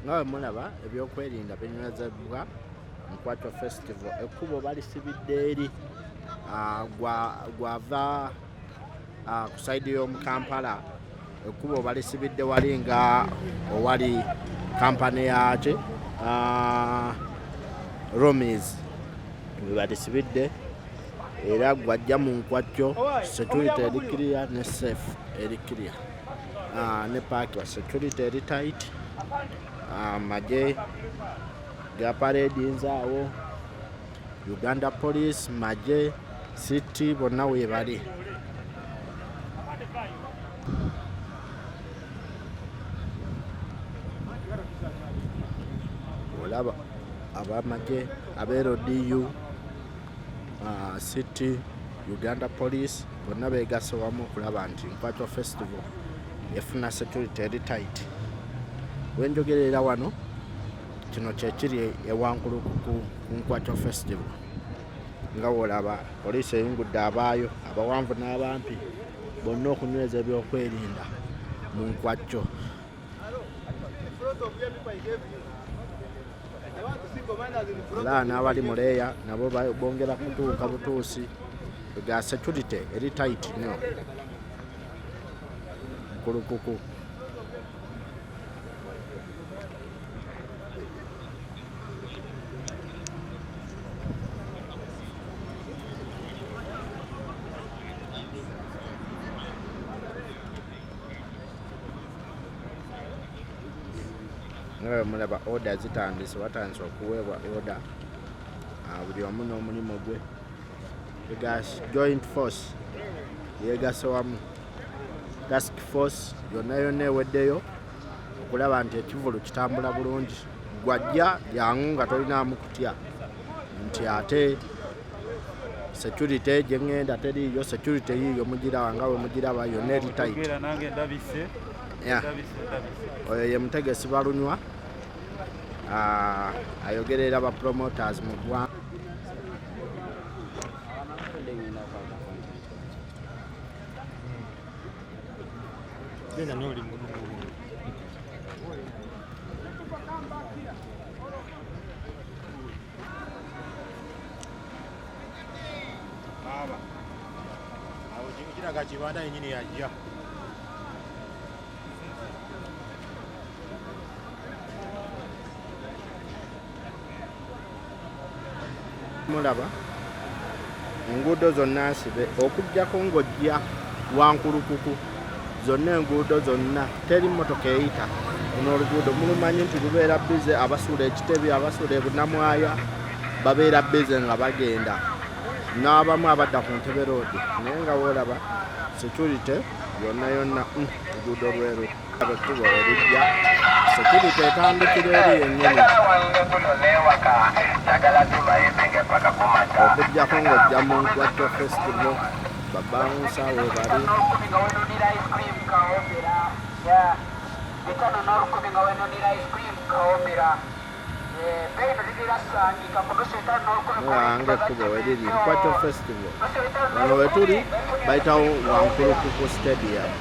Nawe mulaba ebyokwerinda binywezebwa Nkwacho Festival. Ekkubo balisibidde eri gwava ku saidi y'omu Kampala. Ekkubo balisibidde wali nga owali kampani yake Romies balisibidde era gwajja mu Nkwacho. Security eri clear ne safe eri clear ne park security eri tight. Maje ga paradinze awo, Uganda Police, Maje, City bonna webali. Olaba abamaje abeRODU, City, Uganda Police bonna begase wamu okulaba nti Nkwacho Festival efuna security eri tight. Wenjogerera wano kino kyekiri ewankulu ku Nkwacho Festival nga wolaba poliisi eyingudde abaayo abawanvu n'abampi bonna okunyweza ebyokwerinda mu Nkwacho. Era n'abali muleeya nabo bongera kutuuka butuusi ga security eri tight nnyo nkulukuku. Mulaba order zitandise, watandise okuweebwa order buli wamu n'omulimu gwe. Joint force yegase wamu, task force yonna yonna eweddeyo okulaba nti ekivulu kitambula bulungi. Gwajja yangu nga tolinaamu kutya nti ate security gye ngenda teriiyo. Security yiiyo mugiraba nga bwe mugiraba yonna eri tight. Oyo ye mutegesi balunywa ayogerera ba promoters mu ggwanga. kiraga kibanda yenyini yajja. Mulaba enguudo zonna nsibe okujjako ng'ojja wankulukuku zonna enguudo zonna teri mmotoka eyita. Luno oluguudo mulumanyi nti lubeera bize, abasuula ekitebi abasuula ebunamwaya babeera bize nga bagenda n'abamu abadda ku Ntebe road, naye nga woolaba security yonna yonna oluguudo lweru ekkubo erijja security etandikira eri yennyini okujjako ng'ojja mu Nkwacho Festival. Babansa webali nga ekkubo weriri Nkwacho Festival. Wano wetuli bayitawo Wankulukuku Stadium.